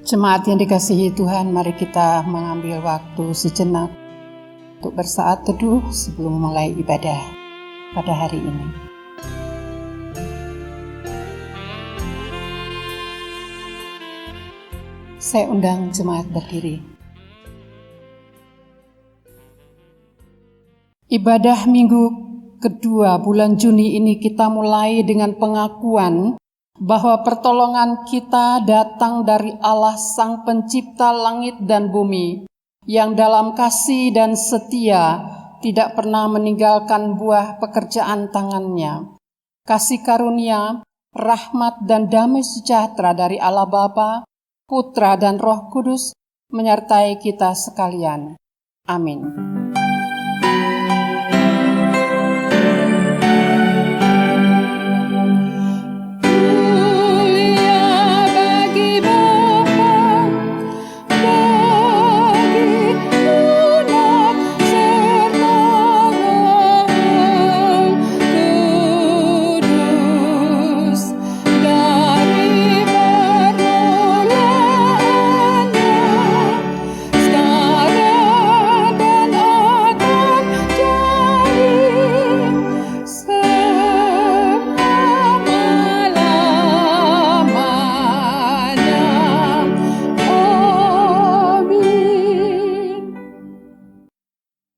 Jemaat yang dikasihi Tuhan, mari kita mengambil waktu sejenak untuk bersaat teduh sebelum mulai ibadah pada hari ini. Saya undang jemaat berdiri. Ibadah minggu kedua bulan Juni ini kita mulai dengan pengakuan bahwa pertolongan kita datang dari Allah Sang Pencipta langit dan bumi, yang dalam kasih dan setia tidak pernah meninggalkan buah pekerjaan tangannya. Kasih karunia, rahmat dan damai sejahtera dari Allah Bapa, Putra dan Roh Kudus menyertai kita sekalian. Amin.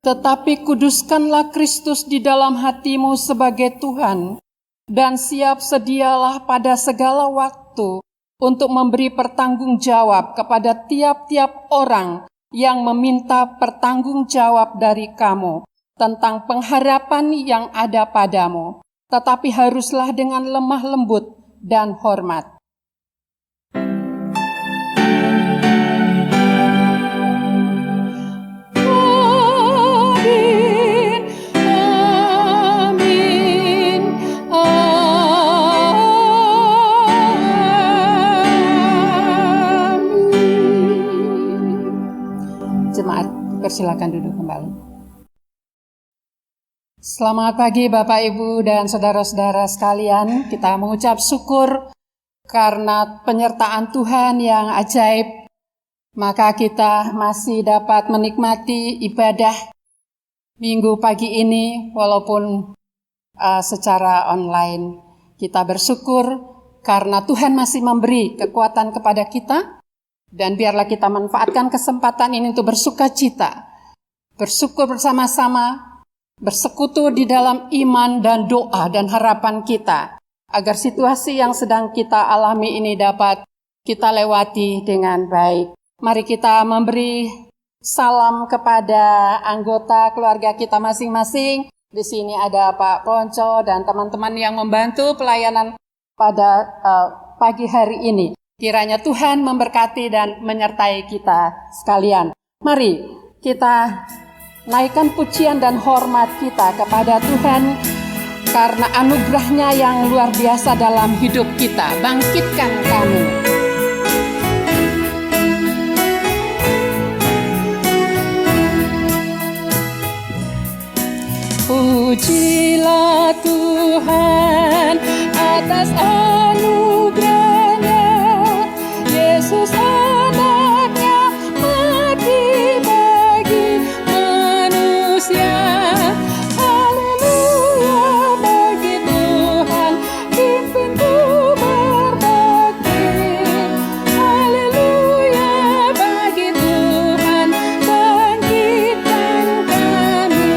Tetapi kuduskanlah Kristus di dalam hatimu sebagai Tuhan, dan siap sedialah pada segala waktu untuk memberi pertanggungjawab kepada tiap-tiap orang yang meminta pertanggungjawab dari kamu tentang pengharapan yang ada padamu, tetapi haruslah dengan lemah lembut dan hormat. Silakan duduk kembali. Selamat pagi Bapak Ibu dan saudara-saudara sekalian. Kita mengucap syukur karena penyertaan Tuhan yang ajaib, maka kita masih dapat menikmati ibadah minggu pagi ini walaupun secara online. Kita bersyukur karena Tuhan masih memberi kekuatan kepada kita. Dan biarlah kita manfaatkan kesempatan ini untuk bersukacita, bersyukur bersama-sama, bersekutu di dalam iman dan doa dan harapan kita, agar situasi yang sedang kita alami ini dapat kita lewati dengan baik. Mari kita memberi salam kepada anggota keluarga kita masing-masing. Di sini ada Pak Ponco dan teman-teman yang membantu pelayanan pada pagi hari ini. Kiranya Tuhan memberkati dan menyertai kita sekalian. Mari kita naikkan pujian dan hormat kita kepada Tuhan karena anugerah-Nya yang luar biasa dalam hidup kita. Bangkitkan kami. Pujilah Tuhan atas anugerah Yesus anaknya mati bagi manusia. Haleluya bagi Tuhan, pimpin ku berbakti. Haleluya bagi Tuhan, bangkitkan kami.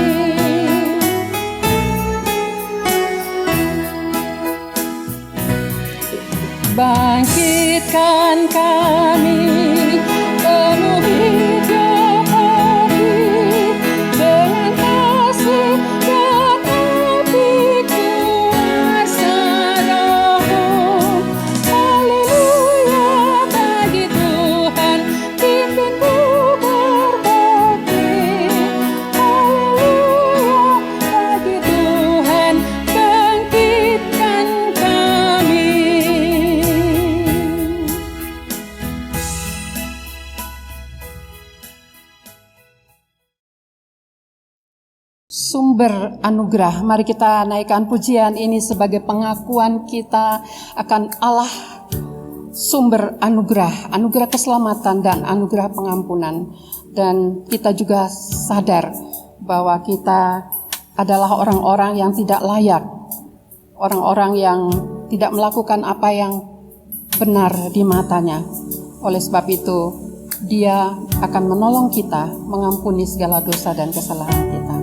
sumber anugerah. Mari kita naikkan pujian ini sebagai pengakuan kita akan Allah sumber anugerah, anugerah keselamatan dan anugerah pengampunan. Dan kita juga sadar bahwa kita adalah orang-orang yang tidak layak, orang-orang yang tidak melakukan apa yang benar di matanya. Oleh sebab itu, Dia akan menolong kita mengampuni segala dosa dan kesalahan kita.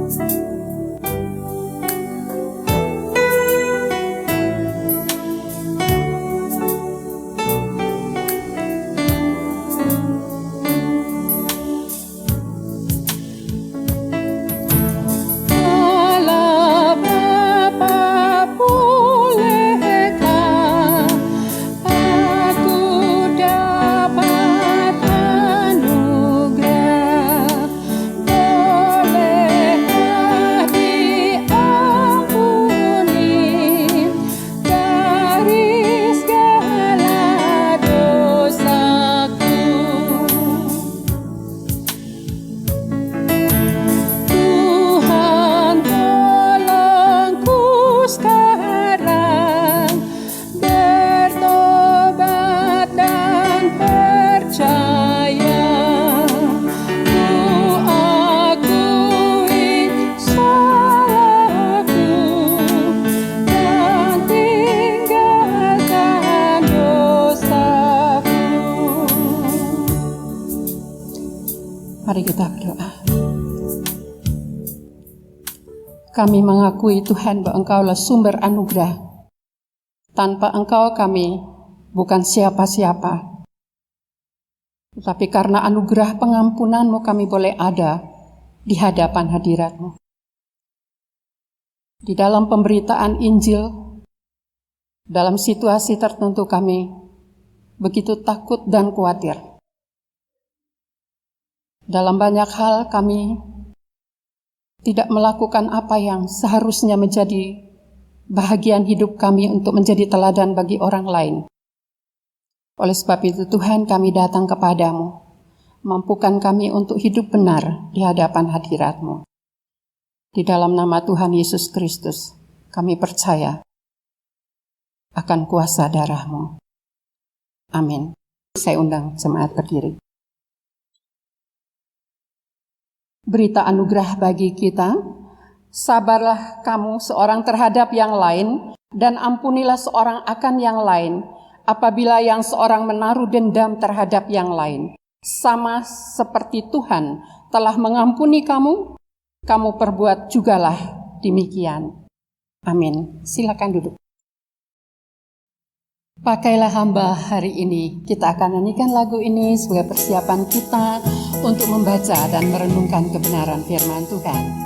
Mari kita berdoa. Kami mengakui Tuhan bahwa Engkaulah sumber anugerah. Tanpa Engkau kami bukan siapa-siapa. Tetapi karena anugerah pengampunan-Mu kami boleh ada di hadapan hadirat-Mu. Di dalam pemberitaan Injil, dalam situasi tertentu kami begitu takut dan khawatir. Dalam banyak hal kami tidak melakukan apa yang seharusnya menjadi bahagian hidup kami untuk menjadi teladan bagi orang lain. Oleh sebab itu Tuhan, kami datang kepadamu, mampukan kami untuk hidup benar di hadapan hadirat-Mu. Di dalam nama Tuhan Yesus Kristus, kami percaya akan kuasa darah-Mu. Amin. Saya undang jemaat berdiri. Berita anugerah bagi kita, sabarlah kamu seorang terhadap yang lain, dan ampunilah seorang akan yang lain, apabila yang seorang menaruh dendam terhadap yang lain. Sama seperti Tuhan telah mengampuni kamu, kamu perbuat jugalah demikian. Amin. Silakan duduk. Pakailah hamba hari ini. Kita akan nyanyikan lagu ini sebagai persiapan kita untuk membaca dan merenungkan kebenaran firman Tuhan.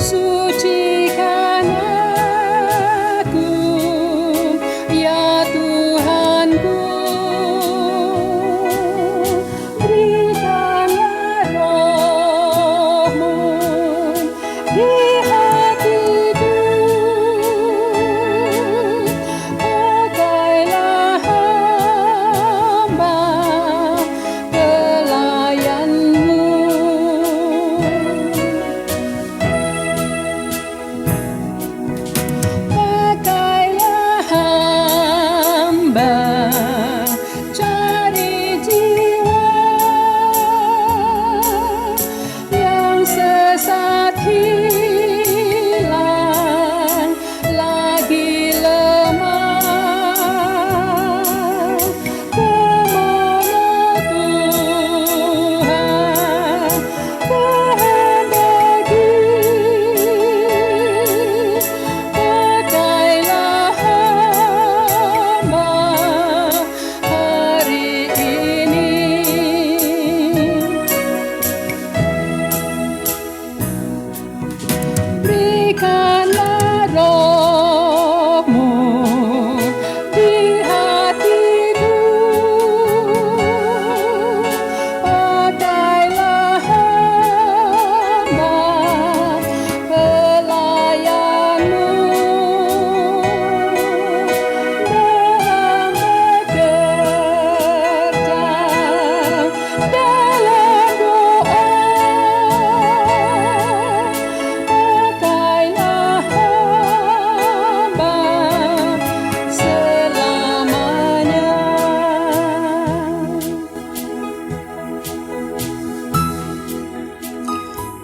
Suci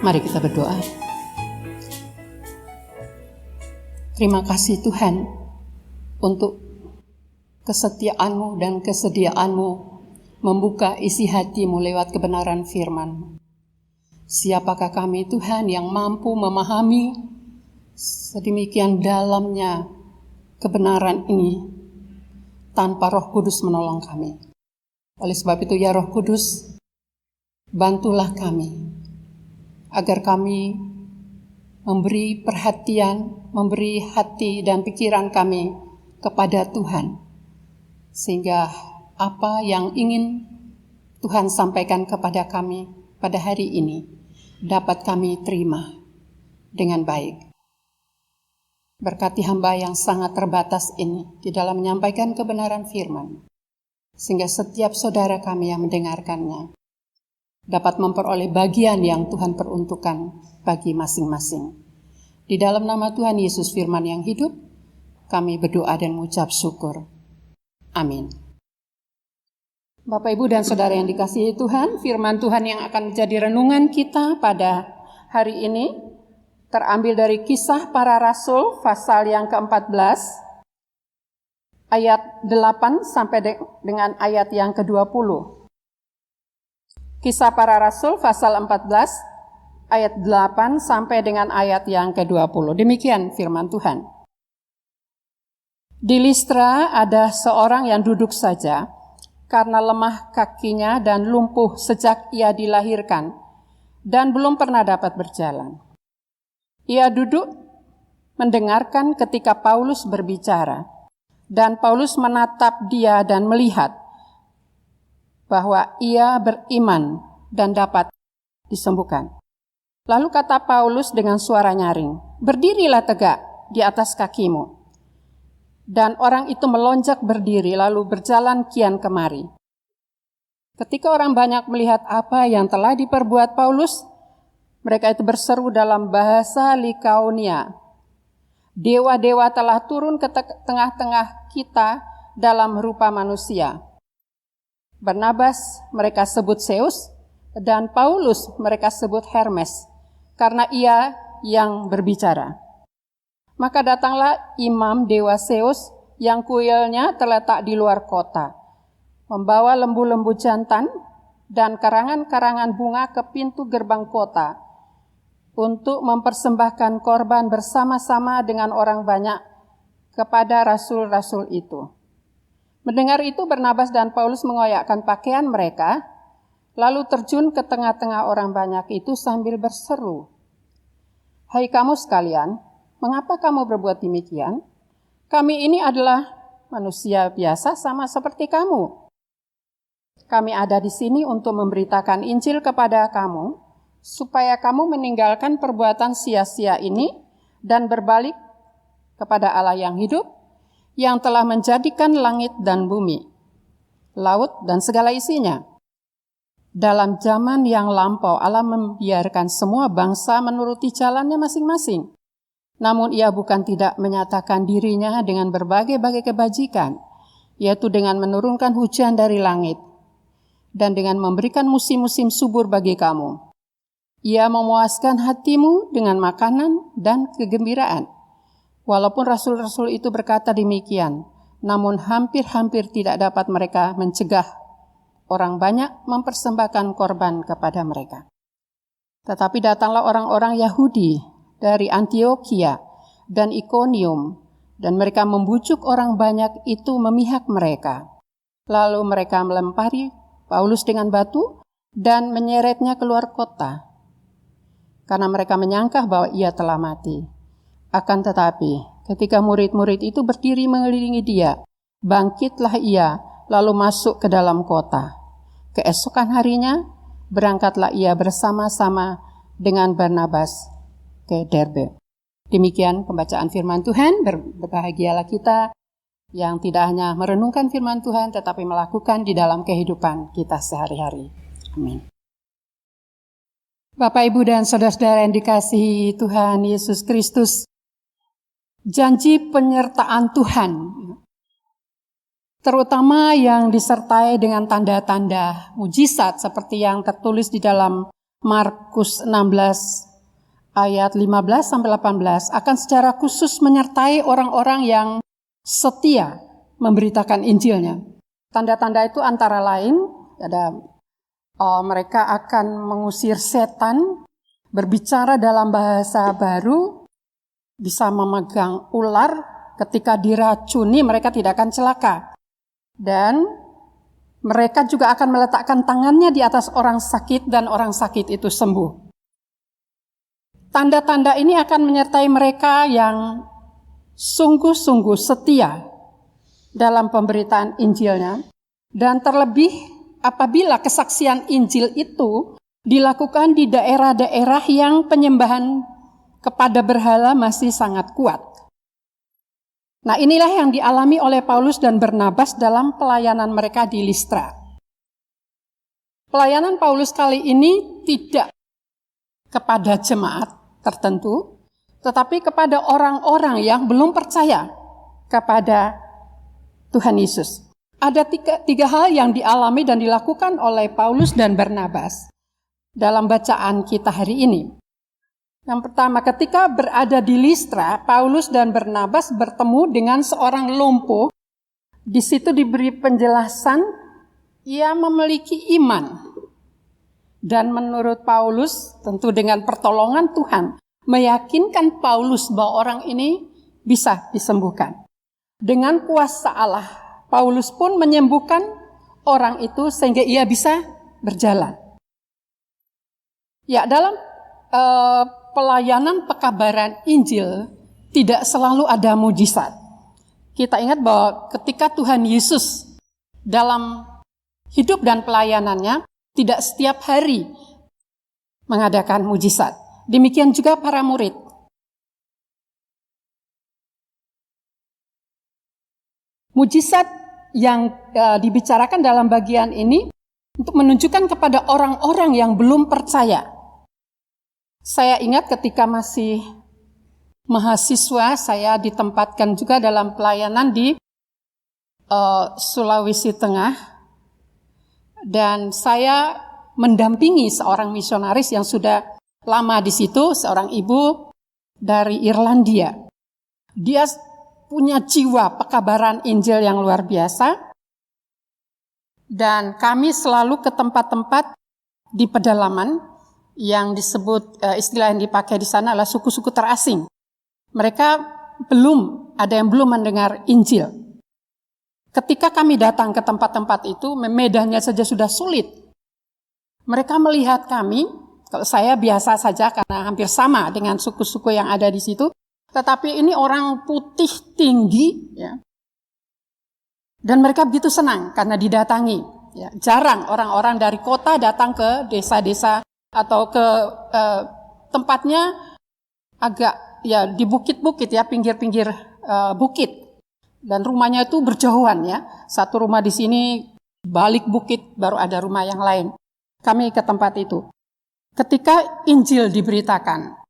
Mari kita berdoa. Terima kasih Tuhan untuk kesetiaan-Mu dan kesediaan-Mu membuka isi hati-Mu lewat kebenaran firman-Mu. Siapakah kami Tuhan yang mampu memahami sedemikian dalamnya kebenaran ini tanpa Roh Kudus menolong kami. Oleh sebab itu ya Roh Kudus, bantulah kami agar kami memberi perhatian, memberi hati dan pikiran kami kepada Tuhan, sehingga apa yang ingin Tuhan sampaikan kepada kami pada hari ini dapat kami terima dengan baik. Berkati hamba yang sangat terbatas ini di dalam menyampaikan kebenaran firman, sehingga setiap saudara kami yang mendengarkannya dapat memperoleh bagian yang Tuhan peruntukkan bagi masing-masing. Di dalam nama Tuhan Yesus firman yang hidup, kami berdoa dan mengucap syukur. Amin. Bapak, Ibu, dan Saudara yang dikasihi Tuhan, firman Tuhan yang akan menjadi renungan kita pada hari ini terambil dari Kisah Para Rasul pasal yang ke-14, ayat 8 sampai dengan ayat yang ke-20. Kisah Para Rasul pasal 14 ayat 8 sampai dengan ayat yang ke-20. Demikian firman Tuhan. Di Listra ada seorang yang duduk saja karena lemah kakinya dan lumpuh sejak ia dilahirkan dan belum pernah dapat berjalan. Ia duduk mendengarkan ketika Paulus berbicara, dan Paulus menatap dia dan melihat bahwa ia beriman dan dapat disembuhkan. Lalu kata Paulus dengan suara nyaring, "Berdirilah tegak di atas kakimu." Dan orang itu melonjak berdiri lalu berjalan kian kemari. Ketika orang banyak melihat apa yang telah diperbuat Paulus, mereka itu berseru dalam bahasa Likaonia, "Dewa-dewa telah turun ke tengah-tengah kita dalam rupa manusia." Barnabas mereka sebut Zeus, dan Paulus mereka sebut Hermes, karena ia yang berbicara. Maka datanglah imam dewa Zeus yang kuilnya terletak di luar kota, membawa lembu-lembu jantan dan karangan-karangan bunga ke pintu gerbang kota untuk mempersembahkan korban bersama-sama dengan orang banyak kepada rasul-rasul itu. Mendengar itu, Barnabas dan Paulus mengoyakkan pakaian mereka, lalu terjun ke tengah-tengah orang banyak itu sambil berseru, "Hai kamu sekalian, mengapa kamu berbuat demikian? Kami ini adalah manusia biasa sama seperti kamu. Kami ada di sini untuk memberitakan Injil kepada kamu, supaya kamu meninggalkan perbuatan sia-sia ini dan berbalik kepada Allah yang hidup, yang telah menjadikan langit dan bumi, laut dan segala isinya. Dalam zaman yang lampau Allah membiarkan semua bangsa menuruti jalannya masing-masing. Namun ia bukan tidak menyatakan dirinya dengan berbagai-bagai kebajikan, yaitu dengan menurunkan hujan dari langit dan dengan memberikan musim-musim subur bagi kamu. Ia memuaskan hatimu dengan makanan dan kegembiraan." Walaupun rasul-rasul itu berkata demikian, namun hampir-hampir tidak dapat mereka mencegah orang banyak mempersembahkan korban kepada mereka. Tetapi datanglah orang-orang Yahudi dari Antiokhia dan Ikonium, dan mereka membujuk orang banyak itu memihak mereka. Lalu mereka melempari Paulus dengan batu dan menyeretnya keluar kota, karena mereka menyangka bahwa ia telah mati. Akan tetapi, ketika murid-murid itu berdiri mengelilingi dia, bangkitlah ia, lalu masuk ke dalam kota. Keesokan harinya, berangkatlah ia bersama-sama dengan Barnabas ke Derbe. Demikian pembacaan firman Tuhan. Berbahagialah kita yang tidak hanya merenungkan firman Tuhan, tetapi melakukan di dalam kehidupan kita sehari-hari. Amin. Bapak, Ibu, dan saudara-saudara yang dikasihi Tuhan Yesus Kristus, janji penyertaan Tuhan, terutama yang disertai dengan tanda-tanda mujizat seperti yang tertulis di dalam Markus 16 ayat 15 sampai 18 akan secara khusus menyertai orang-orang yang setia memberitakan Injilnya. Tanda-tanda itu antara lain ada mereka akan mengusir setan, berbicara dalam bahasa baru, bisa memegang ular, ketika diracuni mereka tidak akan celaka. Dan mereka juga akan meletakkan tangannya di atas orang sakit dan orang sakit itu sembuh. Tanda-tanda ini akan menyertai mereka yang sungguh-sungguh setia dalam pemberitaan Injilnya. Dan terlebih apabila kesaksian Injil itu dilakukan di daerah-daerah yang penyembahan kepada berhala masih sangat kuat. Nah, inilah yang dialami oleh Paulus dan Barnabas dalam pelayanan mereka di Listra. Pelayanan Paulus kali ini tidak kepada jemaat tertentu, tetapi kepada orang-orang yang belum percaya kepada Tuhan Yesus. Ada tiga hal yang dialami dan dilakukan oleh Paulus dan Barnabas dalam bacaan kita hari ini. Yang pertama, ketika berada di Listra, Paulus dan Barnabas bertemu dengan seorang lumpuh. Di situ diberi penjelasan, ia memiliki iman. Dan menurut Paulus, tentu dengan pertolongan Tuhan, meyakinkan Paulus bahwa orang ini bisa disembuhkan. Dengan kuasa Allah, Paulus pun menyembuhkan orang itu sehingga ia bisa berjalan. Ya, dalam pelayanan pekabaran Injil tidak selalu ada mujizat. Kita ingat bahwa ketika Tuhan Yesus dalam hidup dan pelayanannya tidak setiap hari mengadakan mujizat. Demikian juga para murid. Mujizat yang dibicarakan dalam bagian ini untuk menunjukkan kepada orang-orang yang belum percaya. Saya ingat ketika masih mahasiswa, saya ditempatkan juga dalam pelayanan di Sulawesi Tengah. Dan saya mendampingi seorang misionaris yang sudah lama di situ, seorang ibu dari Irlandia. Dia punya jiwa pekabaran Injil yang luar biasa. Dan kami selalu ke tempat-tempat di pedalaman, yang disebut istilah yang dipakai di sana adalah suku-suku terasing. Mereka ada yang belum mendengar Injil. Ketika kami datang ke tempat-tempat itu, medannya saja sudah sulit. Mereka melihat kami, kalau saya biasa saja karena hampir sama dengan suku-suku yang ada di situ, tetapi ini orang putih tinggi, ya. Dan mereka begitu senang karena didatangi. Ya. Jarang orang-orang dari kota datang ke desa-desa atau ke tempatnya agak ya di bukit-bukit ya, pinggir-pinggir bukit. Dan rumahnya itu berjauhan ya. Satu rumah di sini, balik bukit baru ada rumah yang lain. Kami ke tempat itu. Ketika Injil diberitakan,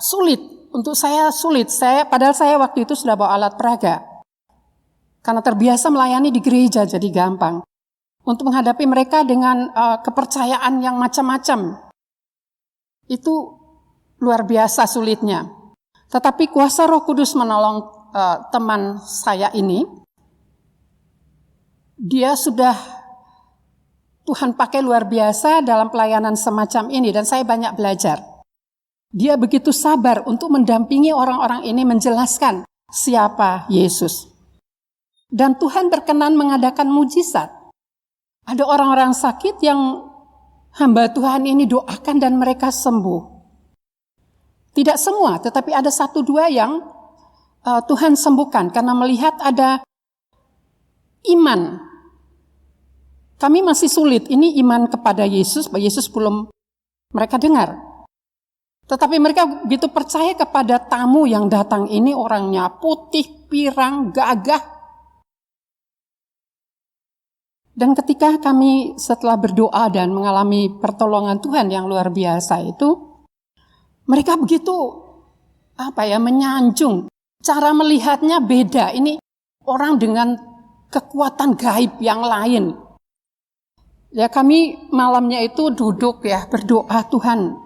sulit untuk saya, padahal saya waktu itu sudah bawa alat peraga. Karena terbiasa melayani di gereja jadi gampang. Untuk menghadapi mereka dengan kepercayaan yang macam-macam. Itu luar biasa sulitnya. Tetapi kuasa Roh Kudus menolong teman saya ini. Dia sudah Tuhan pakai luar biasa dalam pelayanan semacam ini. Dan saya banyak belajar. Dia begitu sabar untuk mendampingi orang-orang ini menjelaskan siapa Yesus. Dan Tuhan berkenan mengadakan mujizat. Ada orang-orang sakit yang hamba Tuhan ini doakan dan mereka sembuh. Tidak semua, tetapi ada 1-2 yang Tuhan sembuhkan karena melihat ada iman. Kami masih sulit, ini iman kepada Yesus, bahwa Yesus belum mereka dengar. Tetapi mereka begitu percaya kepada tamu yang datang ini, orangnya putih, pirang, gagah. Dan ketika kami setelah berdoa dan mengalami pertolongan Tuhan yang luar biasa itu, mereka begitu menyanjung. Cara melihatnya beda. Ini orang dengan kekuatan gaib yang lain. Ya, kami malamnya itu duduk ya berdoa, Tuhan,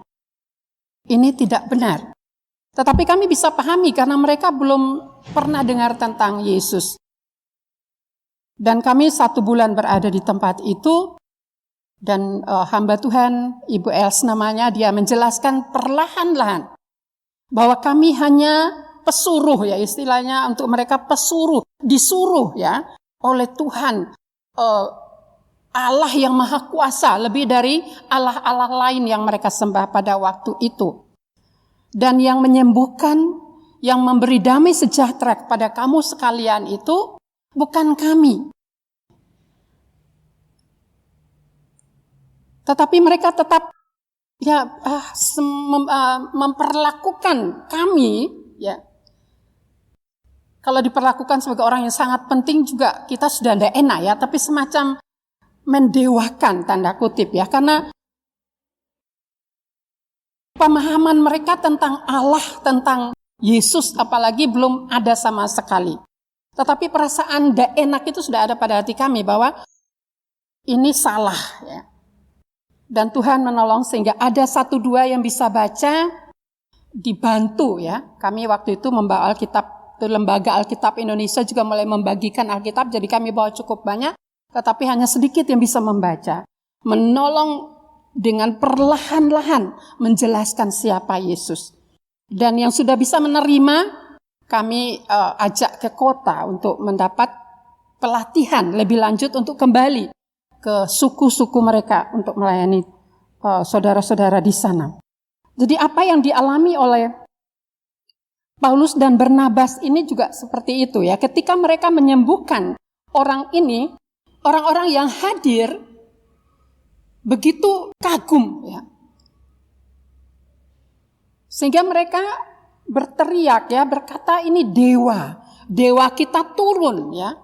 ini tidak benar. Tetapi kami bisa pahami karena mereka belum pernah dengar tentang Yesus. Dan kami 1 bulan berada di tempat itu, dan hamba Tuhan, Ibu Els namanya, dia menjelaskan perlahan-lahan bahwa kami hanya pesuruh ya, istilahnya untuk mereka pesuruh, disuruh ya oleh Tuhan, Allah yang maha kuasa, lebih dari Allah-Allah lain yang mereka sembah pada waktu itu. Dan yang menyembuhkan, yang memberi damai sejahtera kepada kamu sekalian itu bukan kami. Tetapi mereka tetap ya memperlakukan kami ya. Kalau diperlakukan sebagai orang yang sangat penting juga kita sudah tidak enak ya, tapi semacam mendewakan tanda kutip ya, karena pemahaman mereka tentang Allah, tentang Yesus apalagi belum ada sama sekali. Tetapi perasaan tidak enak itu sudah ada pada hati kami bahwa ini salah ya. Dan Tuhan menolong sehingga ada 1-2 yang bisa baca, dibantu ya. Kami waktu itu membawa Alkitab, Lembaga Alkitab Indonesia juga mulai membagikan Alkitab, jadi kami bawa cukup banyak. Tetapi hanya sedikit yang bisa membaca. Menolong dengan perlahan-lahan menjelaskan siapa Yesus. Dan yang sudah bisa menerima, kami ajak ke kota untuk mendapat pelatihan lebih lanjut untuk kembali ke suku-suku mereka untuk melayani saudara-saudara di sana. Jadi apa yang dialami oleh Paulus dan Barnabas ini juga seperti itu ya. Ketika mereka menyembuhkan orang ini, orang-orang yang hadir begitu kagum ya. Sehingga mereka berteriak ya, berkata ini dewa. Dewa kita turun ya.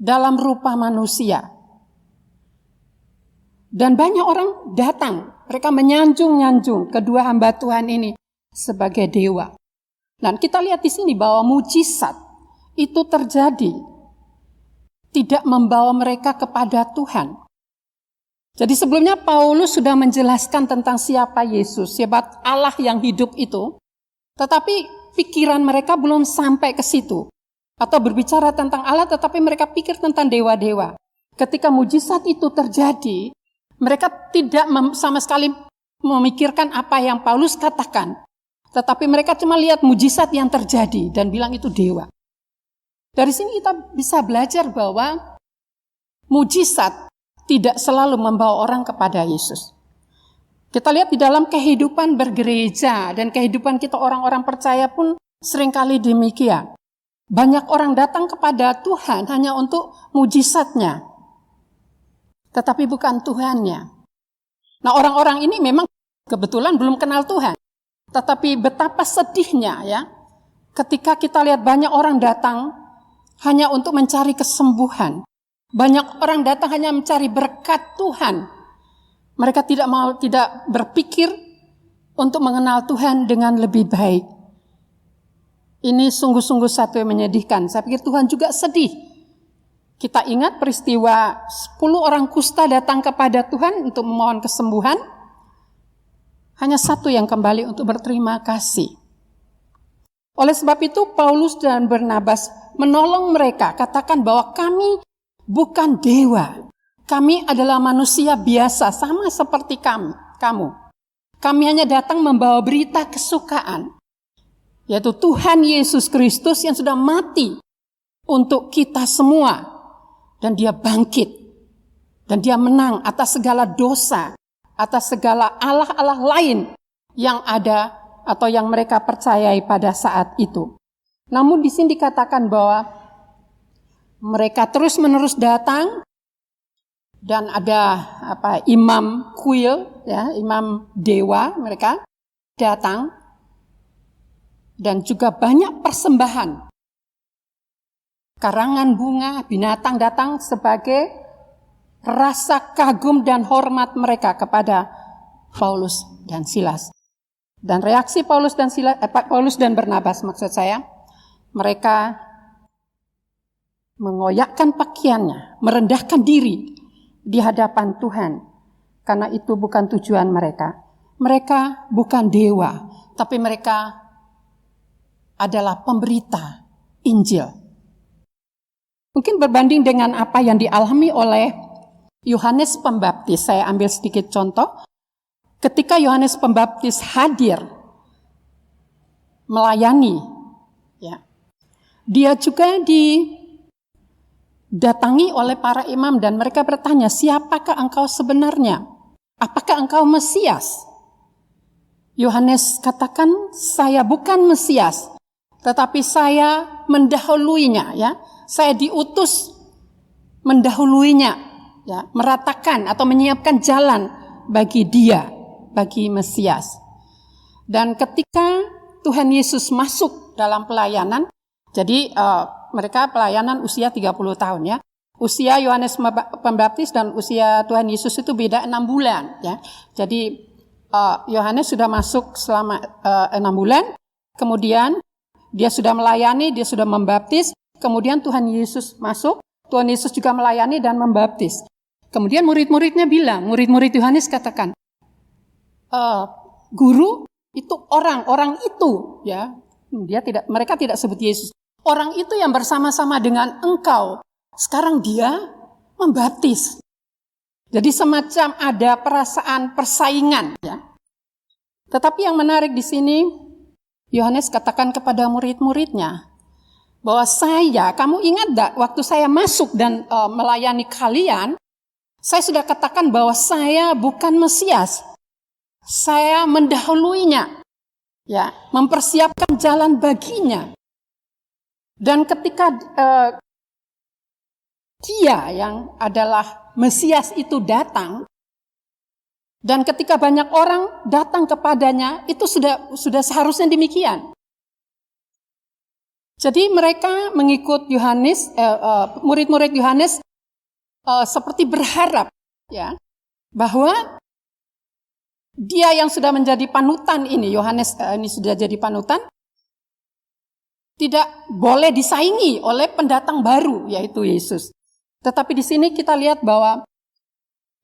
Dalam rupa manusia. Dan banyak orang datang, mereka menyanjung-nyanjung kedua hamba Tuhan ini sebagai dewa. Dan kita lihat di sini bahwa mujizat itu terjadi. Tidak membawa mereka kepada Tuhan. Jadi sebelumnya Paulus sudah menjelaskan tentang siapa Yesus, siapa Allah yang hidup itu. Tetapi pikiran mereka belum sampai ke situ. Atau berbicara tentang Allah, tetapi mereka pikir tentang dewa-dewa. Ketika mujizat itu terjadi, mereka tidak sama sekali memikirkan apa yang Paulus katakan. Tetapi mereka cuma lihat mujizat yang terjadi dan bilang itu dewa. Dari sini kita bisa belajar bahwa mujizat tidak selalu membawa orang kepada Yesus. Kita lihat di dalam kehidupan bergereja dan kehidupan kita orang-orang percaya pun seringkali demikian. Banyak orang datang kepada Tuhan hanya untuk mujizatnya, tetapi bukan Tuhannya. Nah, orang-orang ini memang kebetulan belum kenal Tuhan. Tetapi betapa sedihnya ya, ketika kita lihat banyak orang datang hanya untuk mencari kesembuhan. Banyak orang datang hanya mencari berkat Tuhan. Mereka tidak berpikir untuk mengenal Tuhan dengan lebih baik. Ini sungguh-sungguh satu yang menyedihkan. Saya pikir Tuhan juga sedih. Kita ingat peristiwa 10 orang kusta datang kepada Tuhan untuk memohon kesembuhan. Hanya 1 yang kembali untuk berterima kasih. Oleh sebab itu Paulus dan Barnabas menolong mereka, katakan bahwa kami bukan dewa. Kami adalah manusia biasa, sama seperti kamu. Kami hanya datang membawa berita kesukaan, yaitu Tuhan Yesus Kristus yang sudah mati untuk kita semua. Dan dia bangkit. Dan dia menang atas segala dosa, atas segala Allah-Allah lain yang ada atau yang mereka percayai pada saat itu. Namun di sini dikatakan bahwa mereka terus-menerus datang dan ada imam kuil ya, imam dewa mereka datang dan juga banyak persembahan. Karangan bunga, binatang datang sebagai rasa kagum dan hormat mereka kepada Paulus dan Silas. Dan reaksi Paulus dan Barnabas maksud saya, mereka mengoyakkan pakaiannya, merendahkan diri, di hadapan Tuhan. Karena itu bukan tujuan mereka. Mereka bukan dewa, tapi mereka adalah pemberita Injil. Mungkin berbanding dengan apa yang dialami oleh Yohanes Pembaptis, saya ambil sedikit contoh. Ketika Yohanes Pembaptis hadir melayani, ya, dia juga didatangi oleh para imam dan mereka bertanya, siapakah engkau sebenarnya? Apakah engkau Mesias? Yohanes katakan, saya bukan Mesias, tetapi saya mendahuluinya, ya. Saya diutus mendahuluinya, ya, meratakan atau menyiapkan jalan bagi dia, bagi Mesias. Dan ketika Tuhan Yesus masuk dalam pelayanan, jadi mereka pelayanan usia 30 tahun, ya. Usia Yohanes Pembaptis dan usia Tuhan Yesus itu beda 6 bulan, ya. Jadi Yohanes sudah masuk selama 6 bulan, kemudian dia sudah melayani, dia sudah membaptis, kemudian Tuhan Yesus masuk, Tuhan Yesus juga melayani dan membaptis. Kemudian murid-muridnya bilang, murid-murid Yohanes katakan, guru itu orang itu, ya, mereka tidak sebut Yesus. Orang itu yang bersama-sama dengan engkau, sekarang dia membaptis. Jadi semacam ada perasaan persaingan, ya. Tetapi yang menarik di sini, Yohanes katakan kepada murid-muridnya, bahwa kamu ingat gak waktu saya masuk dan melayani kalian, saya sudah katakan bahwa saya bukan Mesias. Saya mendahuluinya, ya, mempersiapkan jalan baginya. Dan ketika dia yang adalah Mesias itu datang, dan ketika banyak orang datang kepadanya, itu sudah seharusnya demikian. Jadi mereka mengikut Yohanes, murid-murid Yohanes seperti berharap, ya, bahwa dia yang sudah menjadi panutan ini, Yohanes ini sudah jadi panutan, tidak boleh disaingi oleh pendatang baru, yaitu Yesus. Tetapi di sini kita lihat bahwa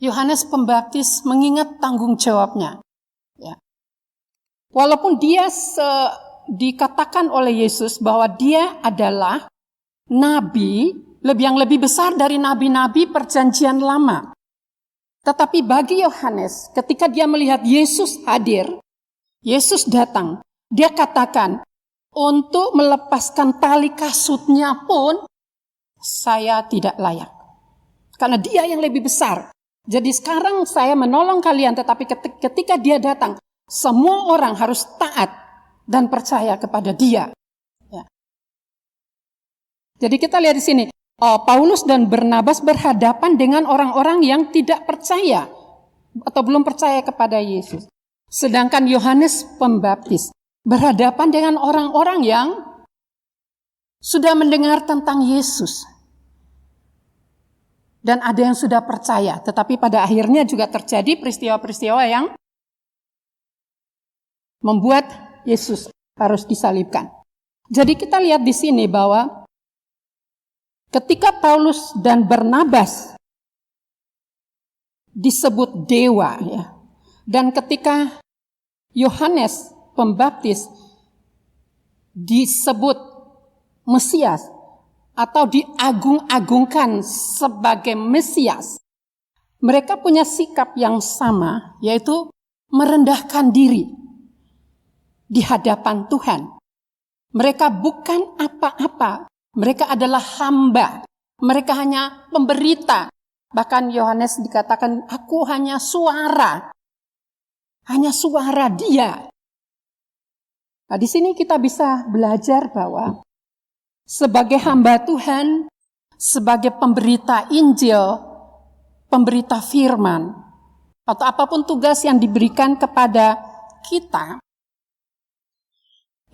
Yohanes Pembaptis mengingat tanggung jawabnya. Ya. Walaupun dia dikatakan oleh Yesus bahwa dia adalah nabi, yang lebih besar dari nabi-nabi perjanjian lama. Tetapi bagi Yohanes, ketika dia melihat Yesus hadir, Yesus datang, dia katakan, untuk melepaskan tali kasutnya pun, saya tidak layak. Karena dia yang lebih besar. Jadi sekarang saya menolong kalian, tetapi ketika dia datang, semua orang harus taat dan percaya kepada dia. Ya. Jadi kita lihat di sini, Paulus dan Barnabas berhadapan dengan orang-orang yang tidak percaya atau belum percaya kepada Yesus. Sedangkan Yohanes Pembaptis berhadapan dengan orang-orang yang sudah mendengar tentang Yesus. Dan ada yang sudah percaya, tetapi pada akhirnya juga terjadi peristiwa-peristiwa yang membuat Yesus harus disalibkan. Jadi kita lihat di sini bahwa ketika Paulus dan Barnabas disebut dewa, ya, dan ketika Yohanes Pembaptis disebut Mesias, atau diagung-agungkan sebagai Mesias, mereka punya sikap yang sama, yaitu merendahkan diri di hadapan Tuhan. Mereka bukan apa-apa, mereka adalah hamba, mereka hanya pemberita. Bahkan Yohanes dikatakan, aku hanya suara dia. Nah, di sini kita bisa belajar bahwa sebagai hamba Tuhan, sebagai pemberita Injil, pemberita firman, atau apapun tugas yang diberikan kepada kita,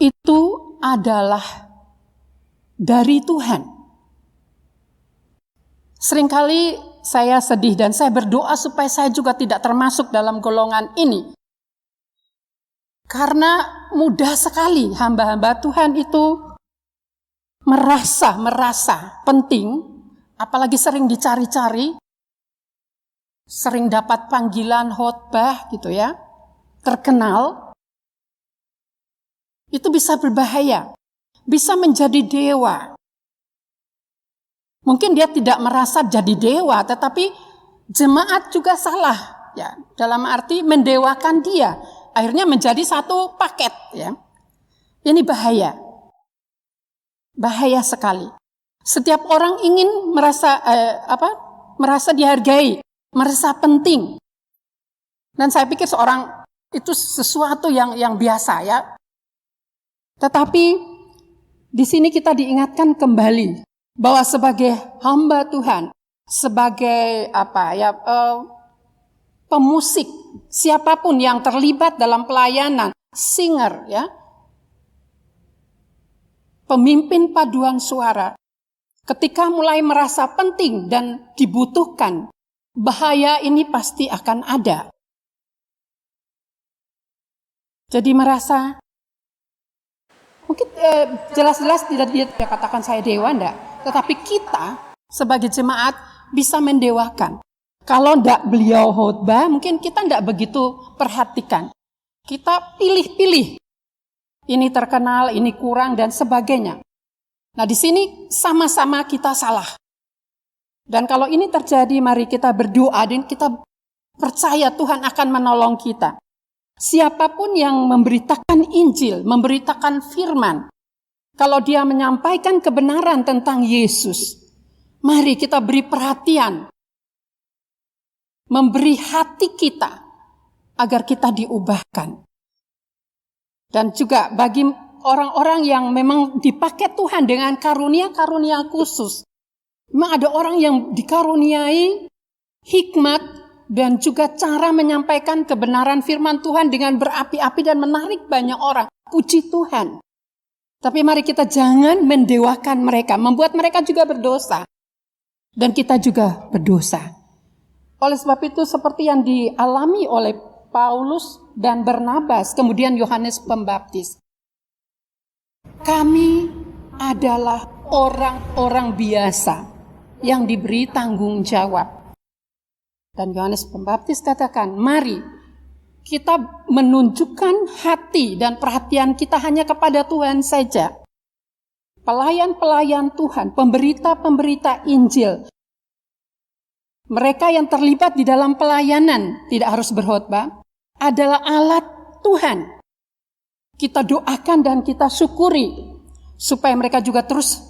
itu adalah dari Tuhan. Seringkali saya sedih dan saya berdoa supaya saya juga tidak termasuk dalam golongan ini. Karena mudah sekali hamba-hamba Tuhan itu merasa penting, apalagi sering dicari-cari, sering dapat panggilan khotbah gitu ya, terkenal, itu bisa berbahaya, bisa menjadi dewa. Mungkin dia tidak merasa jadi dewa, tetapi jemaat juga salah, ya, dalam arti mendewakan dia, akhirnya menjadi satu paket, ya. Ini bahaya, bahaya sekali. Setiap orang ingin merasa dihargai, merasa penting. Dan saya pikir seorang itu sesuatu yang biasa, ya. Tetapi di sini kita diingatkan kembali bahwa sebagai hamba Tuhan, sebagai pemusik, siapapun yang terlibat dalam pelayanan, singer, ya, pemimpin paduan suara, ketika mulai merasa penting dan dibutuhkan, bahaya ini pasti akan ada. Jadi merasa, mungkin jelas-jelas tidak dia katakan saya dewa, enggak. Tetapi kita sebagai jemaat bisa mendewakan. Kalau enggak beliau khotbah, mungkin kita enggak begitu perhatikan. Kita pilih-pilih. Ini terkenal, ini kurang, dan sebagainya. Nah, di sini sama-sama kita salah. Dan kalau ini terjadi, mari kita berdoa dan kita percaya Tuhan akan menolong kita. Siapapun yang memberitakan Injil, memberitakan firman, kalau dia menyampaikan kebenaran tentang Yesus, mari kita beri perhatian, memberi hati kita agar kita diubahkan. Dan juga bagi orang-orang yang memang dipakai Tuhan dengan karunia-karunia khusus, memang ada orang yang dikaruniai hikmat dan juga cara menyampaikan kebenaran firman Tuhan dengan berapi-api dan menarik banyak orang. Puji Tuhan. Tapi mari kita jangan mendewakan mereka, membuat mereka juga berdosa. Dan kita juga berdosa. Oleh sebab itu seperti yang dialami oleh Paulus dan Barnabas, kemudian Yohanes Pembaptis. Kami adalah orang-orang biasa yang diberi tanggung jawab. Dan Yohanes Pembaptis katakan, mari kita menunjukkan hati dan perhatian kita hanya kepada Tuhan saja. Pelayan-pelayan Tuhan, pemberita-pemberita Injil, mereka yang terlibat di dalam pelayanan, tidak harus berkhotbah, adalah alat Tuhan. Kita doakan dan kita syukuri, supaya mereka juga terus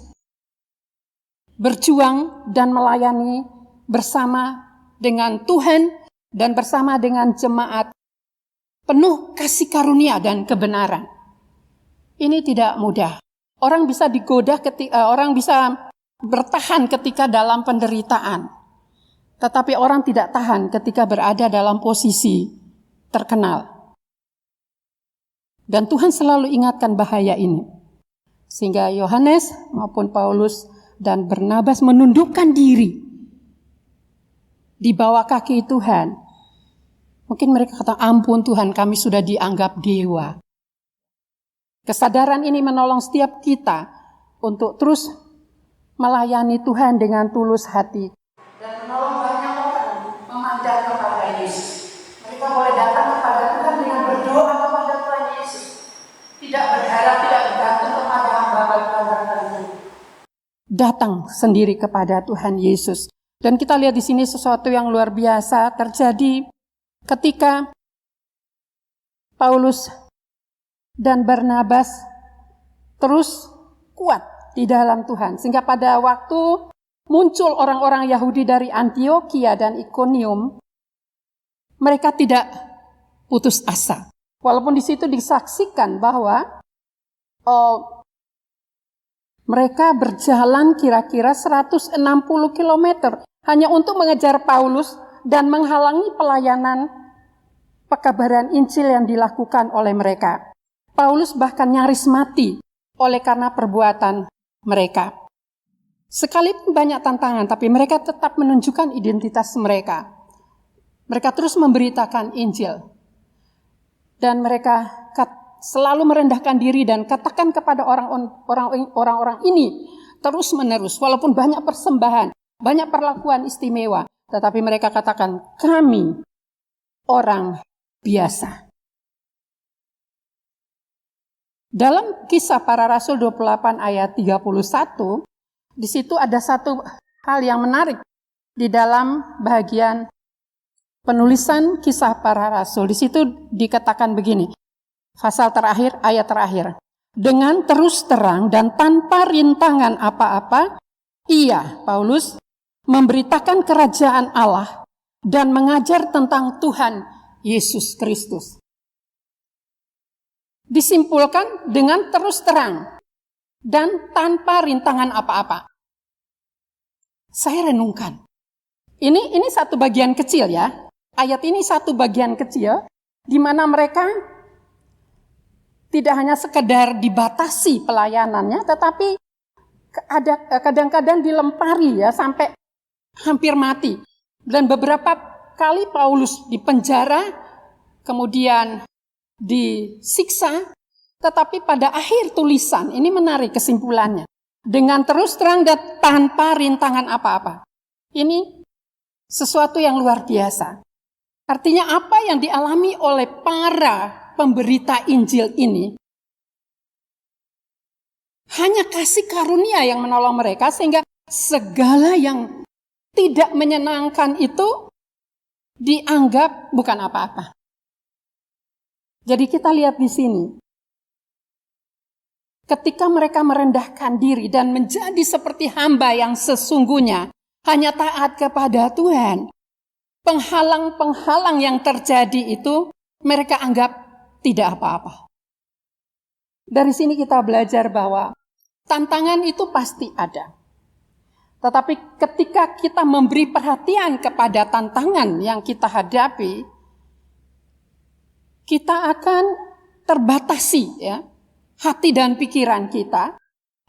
berjuang dan melayani bersama dengan Tuhan dan bersama dengan jemaat penuh kasih karunia dan kebenaran. Ini tidak mudah. Orang bisa digoda orang bisa bertahan ketika dalam penderitaan. Tetapi orang tidak tahan ketika berada dalam posisi terkenal. Dan Tuhan selalu ingatkan bahaya ini. Sehingga Yohanes maupun Paulus dan Barnabas menundukkan diri di bawah kaki Tuhan. Mungkin mereka kata, ampun Tuhan, kami sudah dianggap dewa. Kesadaran ini menolong setiap kita untuk terus melayani Tuhan dengan tulus hati. Dan menolong banyak orang memandang kepada Yesus. Mereka boleh datang kepada Tuhan dengan berdoa kepada Tuhan Yesus. Tidak berharap, tidak bergantung kepada hamba Tuhan tertentu. Datang sendiri kepada Tuhan Yesus. Dan kita lihat di sini sesuatu yang luar biasa terjadi ketika Paulus dan Barnabas terus kuat di dalam Tuhan. Sehingga pada waktu muncul orang-orang Yahudi dari Antiokhia dan Ikonium, mereka tidak putus asa. Walaupun di situ disaksikan bahwa mereka berjalan kira-kira 160 km hanya untuk mengejar Paulus dan menghalangi pelayanan pekabaran Injil yang dilakukan oleh mereka. Paulus bahkan nyaris mati oleh karena perbuatan mereka. Sekalipun banyak tantangan, tapi mereka tetap menunjukkan identitas mereka. Mereka terus memberitakan Injil. Dan mereka selalu merendahkan diri dan katakan kepada orang-orang ini terus-menerus, walaupun banyak persembahan, banyak perlakuan istimewa, Tetapi mereka katakan, kami orang biasa. Dalam Kisah Para Rasul 28 ayat 31, di situ ada satu hal yang menarik di dalam bagian penulisan Kisah Para Rasul. Di situ dikatakan begini, pasal terakhir, ayat terakhir. Dengan terus terang dan tanpa rintangan apa-apa, ia, Paulus, memberitakan kerajaan Allah dan mengajar tentang Tuhan Yesus Kristus. Disimpulkan dengan terus terang dan tanpa rintangan apa-apa. Saya renungkan. Ini satu bagian kecil ya. Ayat ini satu bagian kecil di mana mereka tidak hanya sekedar dibatasi pelayanannya, tetapi ada kadang-kadang dilempari ya sampai hampir mati. Dan beberapa kali Paulus dipenjara, kemudian disiksa, tetapi pada akhir tulisan, ini menarik kesimpulannya. Dengan terus terang dan tanpa rintangan apa-apa. Ini sesuatu yang luar biasa. Artinya apa yang dialami oleh para pemberita Injil ini, hanya kasih karunia yang menolong mereka, sehingga segala yang tidak menyenangkan itu dianggap bukan apa-apa. Jadi kita lihat di sini, ketika mereka merendahkan diri dan menjadi seperti hamba yang sesungguhnya, hanya taat kepada Tuhan, penghalang-penghalang yang terjadi itu mereka anggap tidak apa-apa. Dari sini kita belajar bahwa tantangan itu pasti ada. Tetapi ketika kita memberi perhatian kepada tantangan yang kita hadapi, kita akan terbatasi ya, hati dan pikiran kita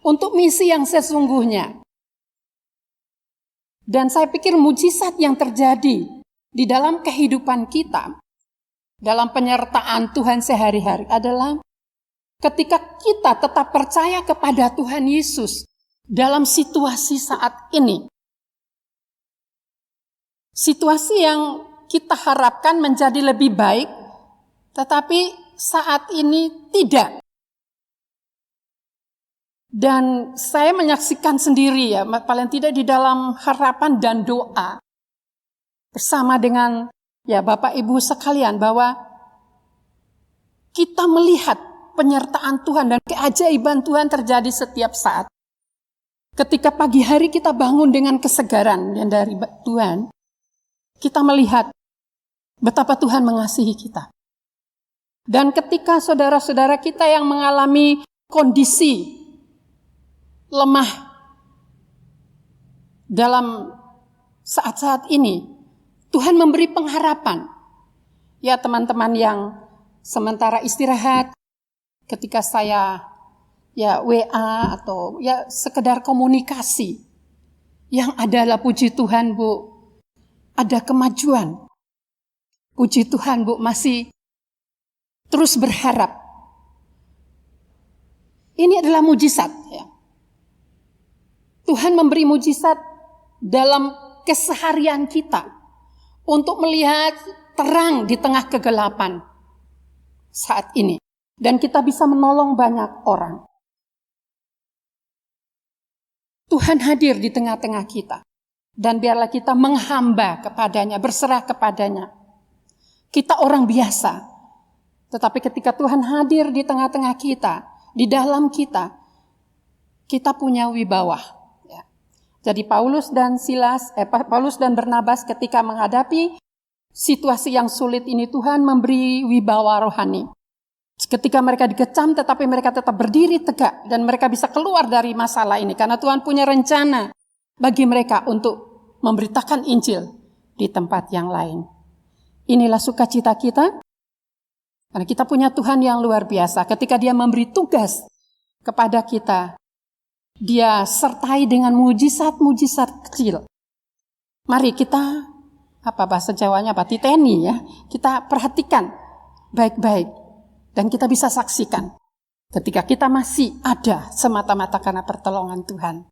untuk misi yang sesungguhnya. Dan saya pikir mujizat yang terjadi di dalam kehidupan kita, dalam penyertaan Tuhan sehari-hari adalah ketika kita tetap percaya kepada Tuhan Yesus dalam situasi saat ini. Situasi yang kita harapkan menjadi lebih baik, tetapi saat ini tidak. Dan saya menyaksikan sendiri ya, paling tidak di dalam harapan dan doa bersama dengan ya Bapak Ibu sekalian, bahwa kita melihat penyertaan Tuhan dan keajaiban Tuhan terjadi setiap saat. Ketika pagi hari kita bangun dengan kesegaran yang dari Tuhan, kita melihat betapa Tuhan mengasihi kita. Dan ketika saudara-saudara kita yang mengalami kondisi lemah dalam saat-saat ini, Tuhan memberi pengharapan. Ya teman-teman yang sementara istirahat, ketika saya ya WA atau ya sekedar komunikasi, yang adalah puji Tuhan Bu, ada kemajuan. Puji Tuhan Bu, masih terus berharap. Ini adalah mujizat ya. Tuhan memberi mujizat dalam keseharian kita untuk melihat terang di tengah kegelapan saat ini. Dan kita bisa menolong banyak orang. Tuhan hadir di tengah-tengah kita. Dan biarlah kita menghamba kepadanya, berserah kepadanya. Kita orang biasa. Tetapi ketika Tuhan hadir di tengah-tengah kita, di dalam kita, kita punya wibawa. Ya. Jadi Paulus dan Barnabas ketika menghadapi situasi yang sulit ini, Tuhan memberi wibawa rohani. Ketika mereka dikecam, tetapi mereka tetap berdiri tegak dan mereka bisa keluar dari masalah ini karena Tuhan punya rencana bagi mereka untuk memberitakan Injil di tempat yang lain. Inilah sukacita kita, karena kita punya Tuhan yang luar biasa. Ketika Dia memberi tugas kepada kita, Dia sertai dengan mujizat-mujizat kecil. Mari kita, bahasa Jawanya titeni ya, kita perhatikan baik-baik. Dan kita bisa saksikan ketika kita masih ada semata-mata karena pertolongan Tuhan.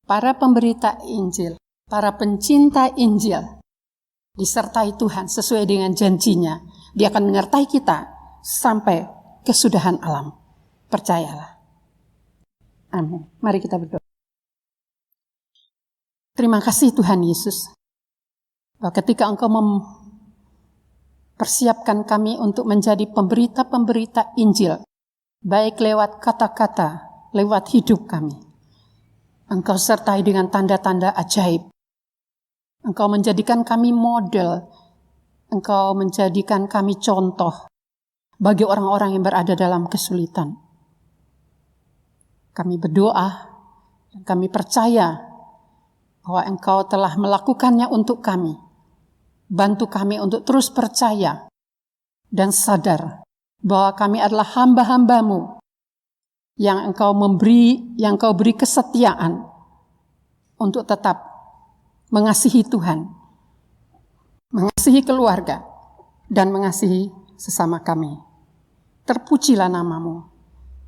Para pemberita Injil, para pencinta Injil, disertai Tuhan sesuai dengan janjinya. Dia akan menyertai kita sampai kesudahan alam. Percayalah. Amin. Mari kita berdoa. Terima kasih Tuhan Yesus, bahwa ketika Engkau mempersiapkan kami untuk menjadi pemberita-pemberita Injil, baik lewat kata-kata, lewat hidup kami, Engkau sertai dengan tanda-tanda ajaib. Engkau menjadikan kami model, Engkau menjadikan kami contoh bagi orang-orang yang berada dalam kesulitan. Kami berdoa dan kami percaya bahwa Engkau telah melakukannya untuk kami. Bantu kami untuk terus percaya dan sadar bahwa kami adalah hamba-hamba-Mu yang Engkau beri kesetiaan untuk tetap mengasihi Tuhan, mengasihi keluarga, dan mengasihi sesama kami. Terpujilah nama-Mu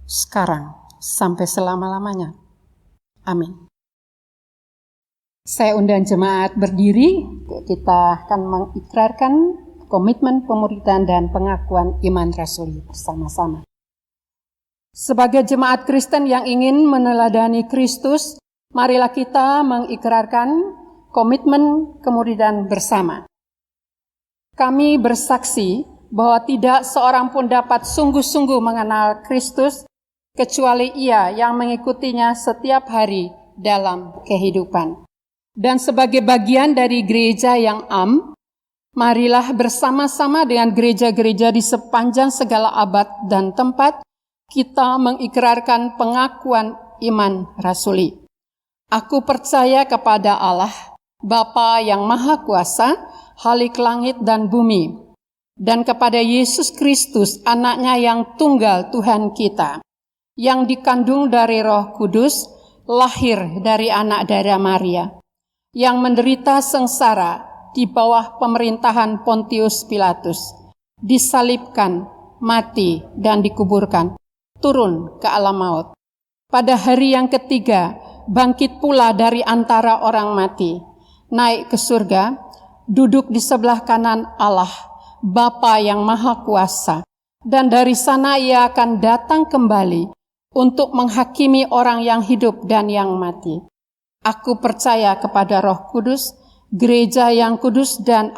sekarang sampai selama-lamanya. Amin. Saya undang jemaat berdiri, kita akan mengikrarkan komitmen pemuridan dan pengakuan iman rasuli bersama-sama. Sebagai jemaat Kristen yang ingin meneladani Kristus, marilah kita mengikrarkan komitmen kemuridan bersama. Kami bersaksi bahwa tidak seorang pun dapat sungguh-sungguh mengenal Kristus kecuali ia yang mengikutinya setiap hari dalam kehidupan. Dan sebagai bagian dari gereja yang marilah bersama-sama dengan gereja-gereja di sepanjang segala abad dan tempat kita mengikrarkan pengakuan iman rasuli. Aku percaya kepada Allah, Bapa yang Maha Kuasa, Khalik langit dan bumi, dan kepada Yesus Kristus, anaknya yang tunggal Tuhan kita, yang dikandung dari Roh Kudus, lahir dari anak darah Maria, yang menderita sengsara di bawah pemerintahan Pontius Pilatus, disalibkan, mati, dan dikuburkan, turun ke alam maut. Pada hari yang ketiga, bangkit pula dari antara orang mati, naik ke surga, duduk di sebelah kanan Allah, Bapa yang Maha Kuasa, dan dari sana ia akan datang kembali untuk menghakimi orang yang hidup dan yang mati. Aku percaya kepada Roh Kudus, gereja yang kudus dan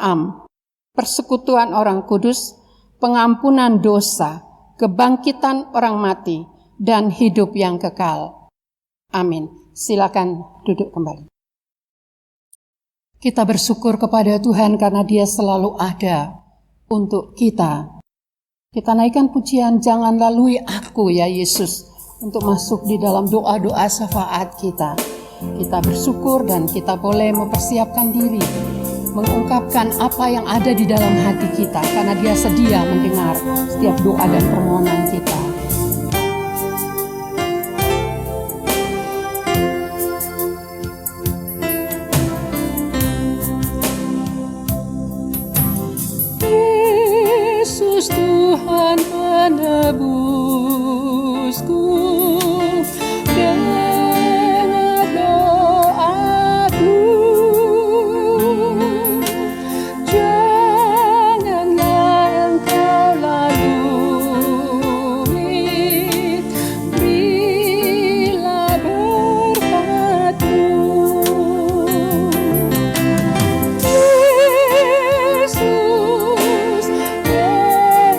persekutuan orang kudus, pengampunan dosa, kebangkitan orang mati, dan hidup yang kekal. Amin. Silakan duduk kembali. Kita bersyukur kepada Tuhan karena Dia selalu ada untuk kita. Kita naikkan pujian, jangan lalui aku ya Yesus, untuk masuk di dalam doa-doa syafaat kita. Kita bersyukur dan kita boleh mempersiapkan diri, mengungkapkan apa yang ada di dalam hati kita, karena Dia sedia mendengar setiap doa dan permohonan kita. Yesus Tuhan penebusku, dengar doaku, janganlah Engkau lalui, berilah berkat-Mu. Yesus, dengar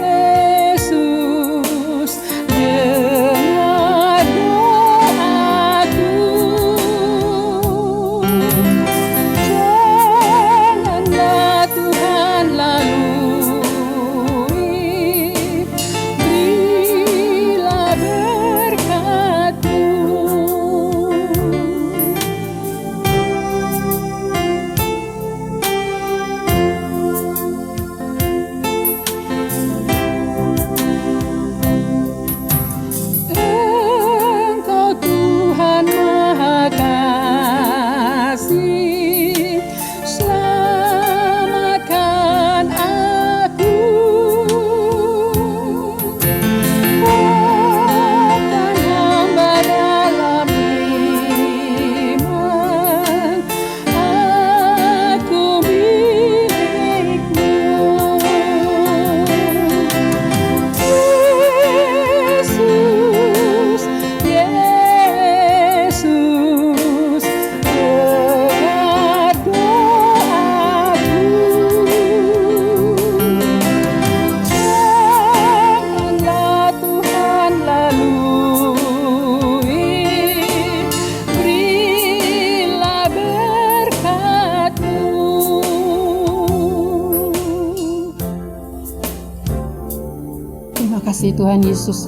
Terima kasih Tuhan Yesus,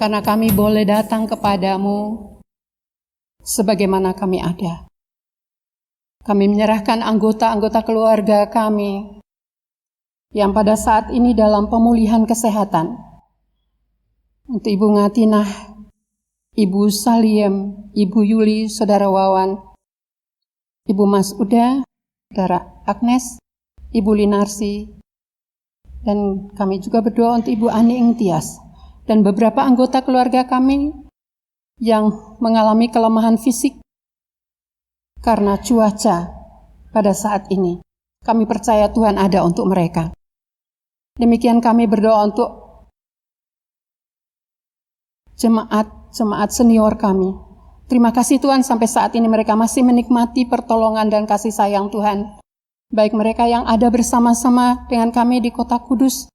karena kami boleh datang kepadamu sebagaimana kami ada. Kami menyerahkan anggota-anggota keluarga kami yang pada saat ini dalam pemulihan kesehatan. Untuk Ibu Ngatinah, Ibu Saliem, Ibu Yuli, Saudara Wawan, Ibu Mas Uda, Saudara Agnes, Ibu Linarsi, dan kami juga berdoa untuk Ibu Ani Ingtias dan beberapa anggota keluarga kami yang mengalami kelemahan fisik karena cuaca pada saat ini. Kami percaya Tuhan ada untuk mereka. Demikian kami berdoa untuk jemaat senior kami. Terima kasih Tuhan, sampai saat ini mereka masih menikmati pertolongan dan kasih sayang Tuhan. Baik mereka yang ada bersama-sama dengan kami di Kota Kudus,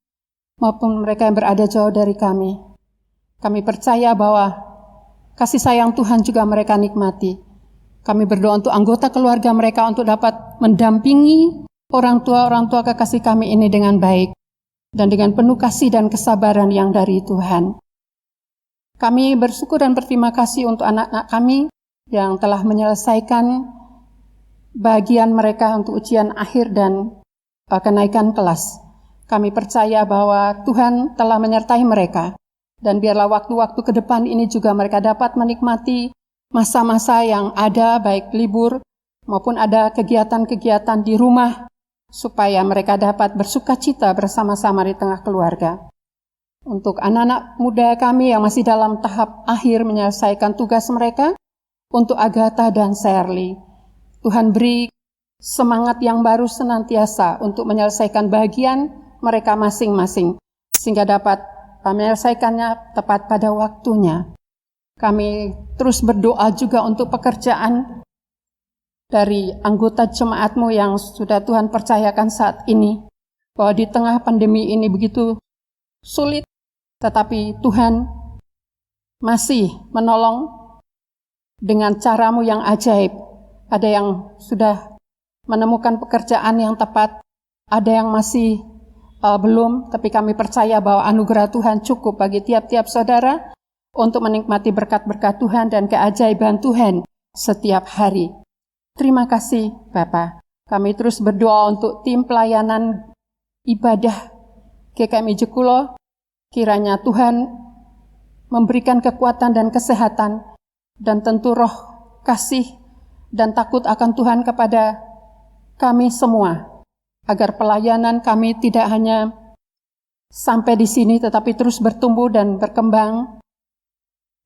maupun mereka yang berada jauh dari kami. Kami percaya bahwa kasih sayang Tuhan juga mereka nikmati. Kami berdoa untuk anggota keluarga mereka untuk dapat mendampingi orang tua kekasih kami ini dengan baik dan dengan penuh kasih dan kesabaran yang dari Tuhan. Kami bersyukur dan berterima kasih untuk anak-anak kami yang telah menyelesaikan bagian mereka untuk ujian akhir dan kenaikan kelas. Kami percaya bahwa Tuhan telah menyertai mereka. Dan biarlah waktu-waktu ke depan ini juga mereka dapat menikmati masa-masa yang ada, baik libur maupun ada kegiatan-kegiatan di rumah, supaya mereka dapat bersukacita bersama-sama di tengah keluarga. Untuk anak-anak muda kami yang masih dalam tahap akhir menyelesaikan tugas mereka, untuk Agatha dan Shirley, Tuhan beri semangat yang baru senantiasa untuk menyelesaikan bagian mereka masing-masing, sehingga dapat menyelesaikannya tepat pada waktunya. Kami terus berdoa juga untuk pekerjaan dari anggota jemaat-Mu yang sudah Tuhan percayakan saat ini, bahwa di tengah pandemi ini begitu sulit, tetapi Tuhan masih menolong dengan cara-Mu yang ajaib. Ada yang sudah menemukan pekerjaan yang tepat, ada yang masih belum, tapi kami percaya bahwa anugerah Tuhan cukup bagi tiap-tiap saudara untuk menikmati berkat-berkat Tuhan dan keajaiban Tuhan setiap hari. Terima kasih Bapa. Kami terus berdoa untuk tim pelayanan ibadah GKMI Jekulo. Kiranya Tuhan memberikan kekuatan dan kesehatan dan tentu roh kasih dan takut akan Tuhan kepada kami semua, agar pelayanan kami tidak hanya sampai di sini, tetapi terus bertumbuh dan berkembang.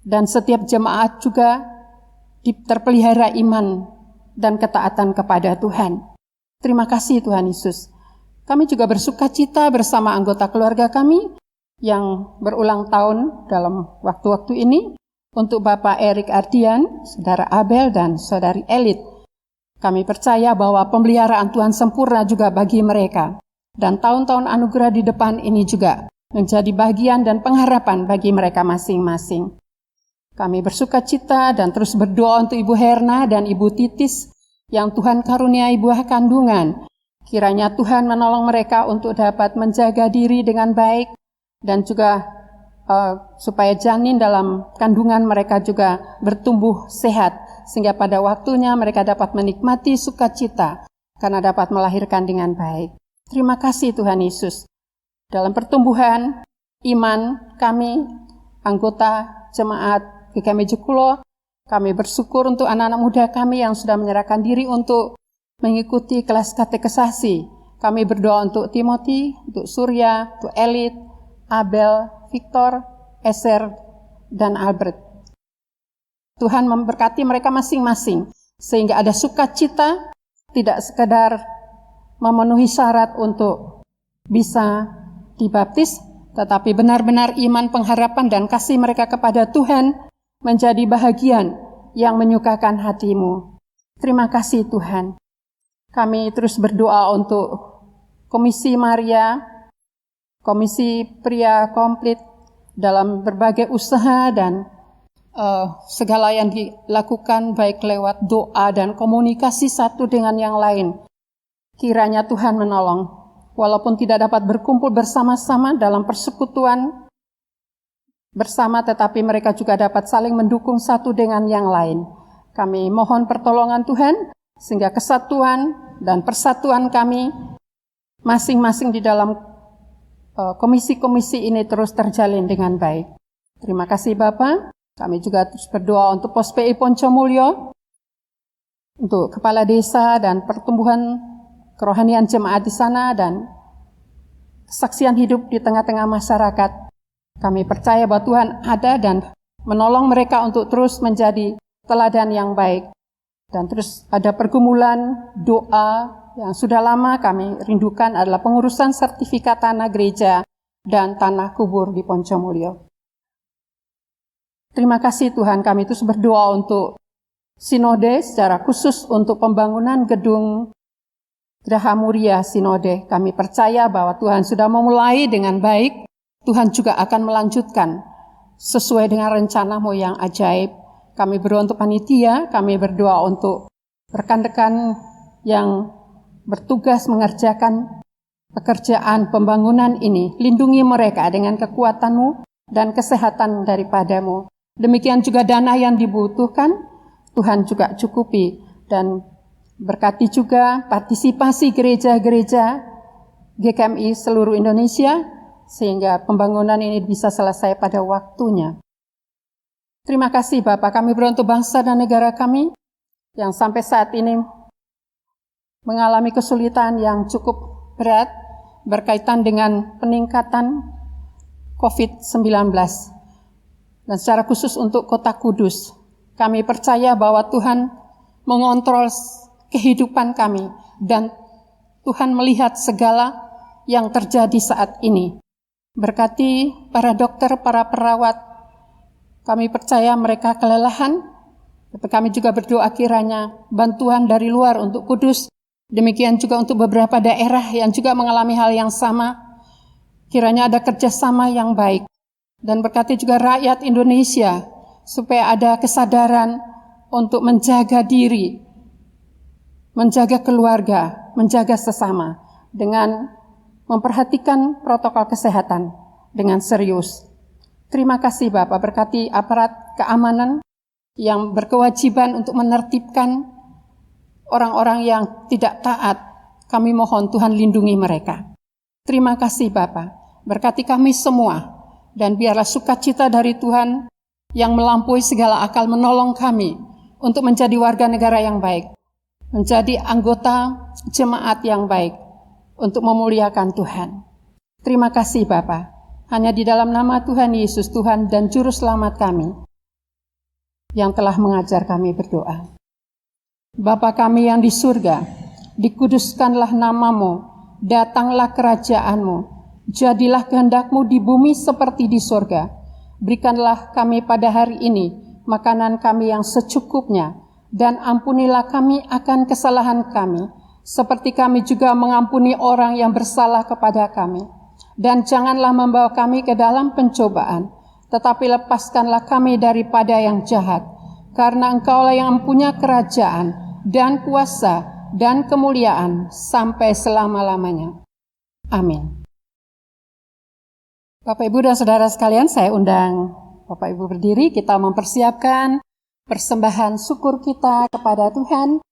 Dan setiap jemaat juga terpelihara iman dan ketaatan kepada Tuhan. Terima kasih Tuhan Yesus. Kami juga bersukacita bersama anggota keluarga kami yang berulang tahun dalam waktu-waktu ini, untuk Bapak Erik Ardian, Saudara Abel, dan Saudari Elit. Kami percaya bahwa pemeliharaan Tuhan sempurna juga bagi mereka. Dan tahun-tahun anugerah di depan ini juga menjadi bagian dan pengharapan bagi mereka masing-masing. Kami bersukacita dan terus berdoa untuk Ibu Herna dan Ibu Titis yang Tuhan karuniai buah kandungan. Kiranya Tuhan menolong mereka untuk dapat menjaga diri dengan baik dan juga supaya janin dalam kandungan mereka juga bertumbuh sehat, sehingga pada waktunya mereka dapat menikmati sukacita karena dapat melahirkan dengan baik. Terima kasih Tuhan Yesus. Dalam pertumbuhan iman kami, anggota jemaat GKMI Jekulo, kami bersyukur untuk anak-anak muda kami yang sudah menyerahkan diri untuk mengikuti kelas katekesasi. Kami berdoa untuk Timothy, untuk Surya, untuk Elit, Abel, Victor, Eser, dan Albert. Tuhan memberkati mereka masing-masing, sehingga ada sukacita, tidak sekedar memenuhi syarat untuk bisa dibaptis, tetapi benar-benar iman, pengharapan, dan kasih mereka kepada Tuhan menjadi bahagian yang menyukakan hati-Mu. Terima kasih Tuhan. Kami terus berdoa untuk Komisi Maria, Komisi Pria Komplit dalam berbagai usaha dan segala yang dilakukan baik lewat doa dan komunikasi satu dengan yang lain. Kiranya Tuhan menolong walaupun tidak dapat berkumpul bersama-sama dalam persekutuan bersama, tetapi mereka juga dapat saling mendukung satu dengan yang lain. Kami mohon pertolongan Tuhan, sehingga kesatuan dan persatuan kami masing-masing di dalam komisi-komisi ini terus terjalin dengan baik. Terima kasih Bapak. Kami juga terus berdoa untuk Pos PI Poncomulyo, untuk kepala desa dan pertumbuhan kerohanian jemaat di sana dan kesaksian hidup di tengah-tengah masyarakat. Kami percaya bahwa Tuhan ada dan menolong mereka untuk terus menjadi teladan yang baik. Dan terus ada pergumulan doa yang sudah lama kami rindukan adalah pengurusan sertifikat tanah gereja dan tanah kubur di Poncomulyo. Terima kasih Tuhan, kami terus berdoa untuk Sinode, secara khusus untuk pembangunan gedung Geraha Muria Sinode. Kami percaya bahwa Tuhan sudah memulai dengan baik, Tuhan juga akan melanjutkan sesuai dengan rencana-Mu yang ajaib. Kami berdoa untuk panitia, kami berdoa untuk rekan-rekan yang bertugas mengerjakan pekerjaan pembangunan ini. Lindungi mereka dengan kekuatan-Mu dan kesehatan daripada-Mu. Demikian juga dana yang dibutuhkan, Tuhan juga cukupi. Dan berkati juga partisipasi gereja-gereja GKMI seluruh Indonesia, sehingga pembangunan ini bisa selesai pada waktunya. Terima kasih Bapak, kami berdoa untuk bangsa dan negara kami yang sampai saat ini mengalami kesulitan yang cukup berat berkaitan dengan peningkatan COVID-19. Dan secara khusus untuk Kota Kudus, kami percaya bahwa Tuhan mengontrol kehidupan kami dan Tuhan melihat segala yang terjadi saat ini. Berkati para dokter, para perawat, kami percaya mereka kelelahan, tapi kami juga berdoa kiranya bantuan dari luar untuk Kudus, demikian juga untuk beberapa daerah yang juga mengalami hal yang sama, kiranya ada kerjasama yang baik. Dan berkati juga rakyat Indonesia, supaya ada kesadaran untuk menjaga diri, menjaga keluarga, menjaga sesama, dengan memperhatikan protokol kesehatan dengan serius. Terima kasih Bapak, berkati aparat keamanan yang berkewajiban untuk menertibkan orang-orang yang tidak taat. Kami mohon Tuhan lindungi mereka. Terima kasih Bapak, berkati kami semua, dan biarlah sukacita dari Tuhan yang melampaui segala akal menolong kami untuk menjadi warga negara yang baik, menjadi anggota jemaat yang baik, untuk memuliakan Tuhan. Terima kasih Bapa. Hanya di dalam nama Tuhan Yesus, Tuhan dan Juru Selamat kami, yang telah mengajar kami berdoa. Bapa kami yang di surga, dikuduskanlah nama-Mu, datanglah kerajaan-Mu, jadilah kehendak-Mu di bumi seperti di surga. Berikanlah kami pada hari ini makanan kami yang secukupnya, dan ampunilah kami akan kesalahan kami, seperti kami juga mengampuni orang yang bersalah kepada kami. Dan janganlah membawa kami ke dalam pencobaan, tetapi lepaskanlah kami daripada yang jahat. Karena Engkaulah yang mempunyai kerajaan dan kuasa dan kemuliaan sampai selama-lamanya. Amin. Bapak, Ibu, dan Saudara sekalian, saya undang Bapak, Ibu berdiri. Kita mempersiapkan persembahan syukur kita kepada Tuhan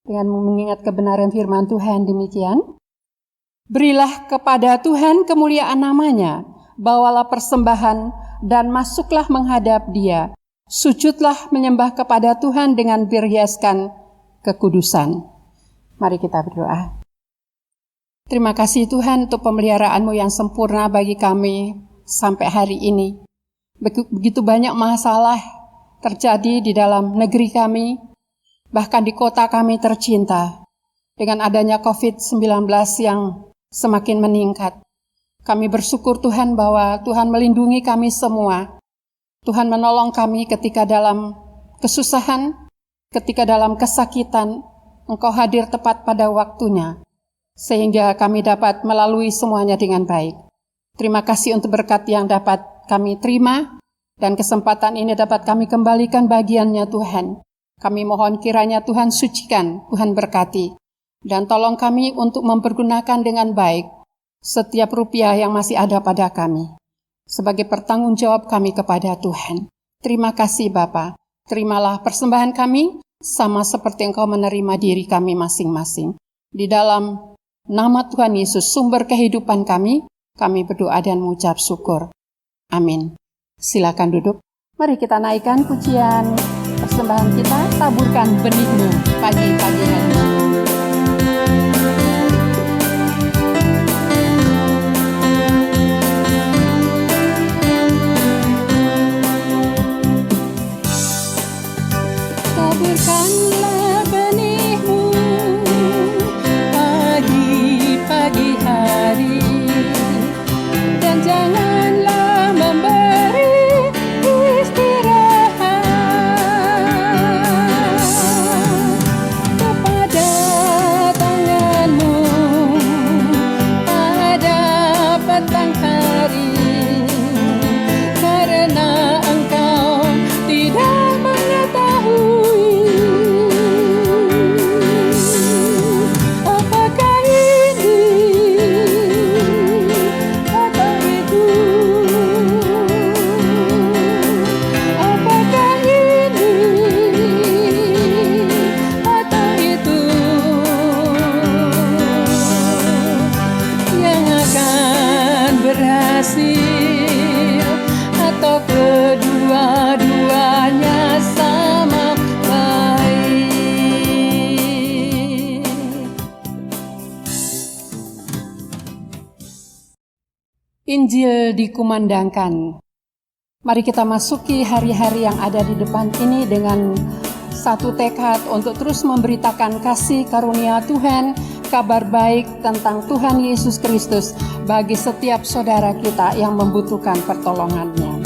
dengan mengingat kebenaran firman Tuhan demikian. Berilah kepada Tuhan kemuliaan nama-Nya, bawalah persembahan dan masuklah menghadap Dia. Sujudlah menyembah kepada Tuhan dengan berhiaskan kekudusan. Mari kita berdoa. Terima kasih Tuhan untuk pemeliharaan-Mu yang sempurna bagi kami sampai hari ini. Begitu banyak masalah terjadi di dalam negeri kami, bahkan di kota kami tercinta. Dengan adanya COVID-19 yang semakin meningkat, kami bersyukur Tuhan bahwa Tuhan melindungi kami semua. Tuhan menolong kami ketika dalam kesusahan, ketika dalam kesakitan, Engkau hadir tepat pada waktunya, sehingga kami dapat melalui semuanya dengan baik. Terima kasih untuk berkat yang dapat kami terima, dan kesempatan ini dapat kami kembalikan bagiannya Tuhan. Kami mohon kiranya Tuhan sucikan, Tuhan berkati, dan tolong kami untuk mempergunakan dengan baik setiap rupiah yang masih ada pada kami, sebagai pertanggung jawab kami kepada Tuhan. Terima kasih Bapa. Terimalah persembahan kami, sama seperti Engkau menerima diri kami masing-masing. Di dalam nama Tuhan Yesus, sumber kehidupan kami berdoa dan mengucap syukur. Amin. Silakan duduk. Mari kita naikkan pujian persembahan kita, taburkan benihmu pagi-pagi hari ini. Taburkanlah benihmu pagi-pagi hari, dan janganlah memberi istirahat kepada tanganmu pada petang hari, karena engkau tidak mengetahui apakah ini atau itu, apakah ini atau itu yang akan berhasil, atau kedua-duanya sama baik. Injil dikumandangkan. Mari kita masuki hari-hari yang ada di depan ini dengan satu tekad untuk terus memberitakan kasih karunia Tuhan, kabar baik tentang Tuhan Yesus Kristus bagi setiap saudara kita yang membutuhkan pertolongannya.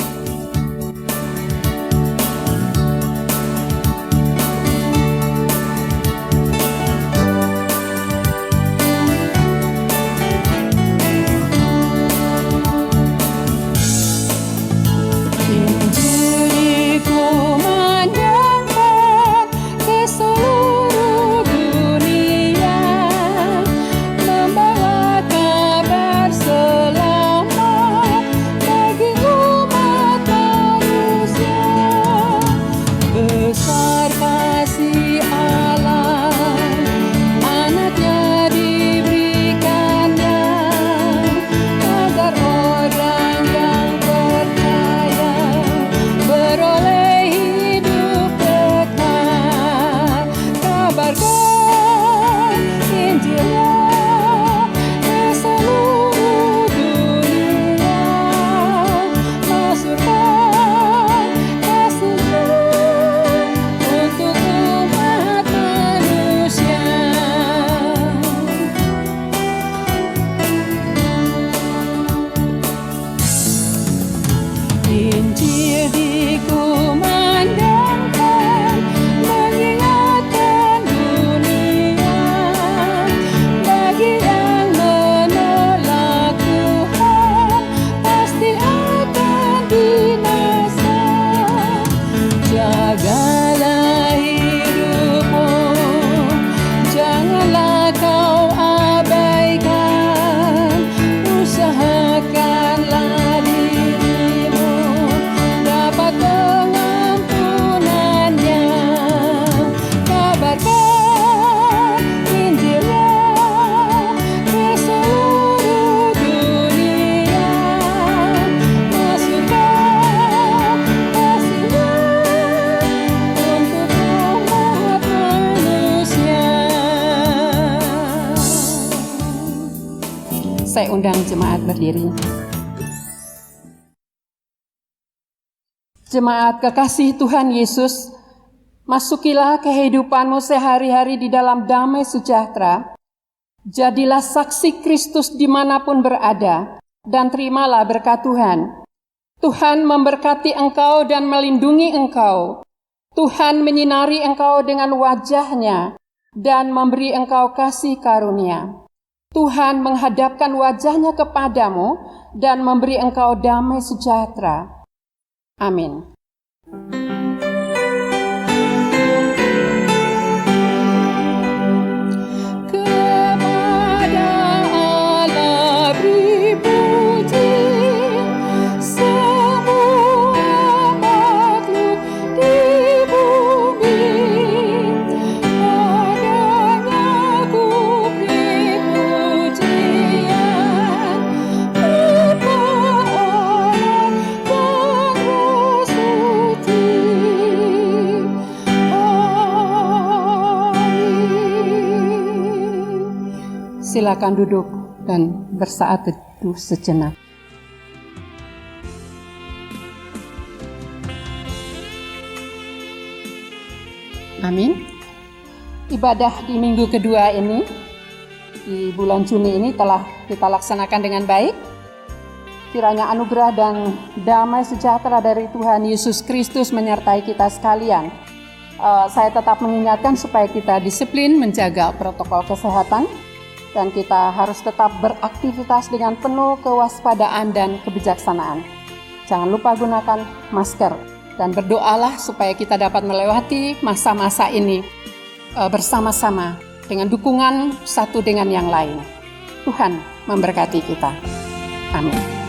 Injil dikumandangkan ke seluruh dunia, membawa kabar selamat bagi umat manusia. Besar kasih Allah, anaknya diberikannya, agar orang yang percaya beroleh hidup kekal. Kabarkan Injilnya ke seluruh dunia, masurkan kasihnya untuk umat manusia. Injil dikumandangkan, mengingatkan dunia, bagi yang menolak Tuhan pasti akan binasa. Jagalah hidupmu, janganlah kau abaikan, usahakanlah dirimu dapat pengampunannya. Kabarkan Injilnya ke seluruh dunia, masurkan kasihnya untuk umat manusia. Saya undang jemaat berdiri. Jemaat kekasih Tuhan Yesus, masukilah kehidupanmu sehari-hari di dalam damai sejahtera. Jadilah saksi Kristus dimanapun berada, dan terimalah berkat Tuhan. Tuhan memberkati engkau dan melindungi engkau. Tuhan menyinari engkau dengan wajah-Nya dan memberi engkau kasih karunia. Tuhan menghadapkan wajah-Nya kepadamu dan memberi engkau damai sejahtera. Amin. Kepada Allah silakan duduk dan bersaat teduh sejenak. Amin. Ibadah di minggu kedua ini, di bulan Juni ini telah kita laksanakan dengan baik. Kiranya anugerah dan damai sejahtera dari Tuhan Yesus Kristus menyertai kita sekalian. Saya tetap mengingatkan supaya kita disiplin menjaga protokol kesehatan dan kita harus tetap beraktivitas dengan penuh kewaspadaan dan kebijaksanaan. Jangan lupa gunakan masker dan berdoalah supaya kita dapat melewati masa-masa ini bersama-sama dengan dukungan satu dengan yang lain. Tuhan memberkati kita. Amin.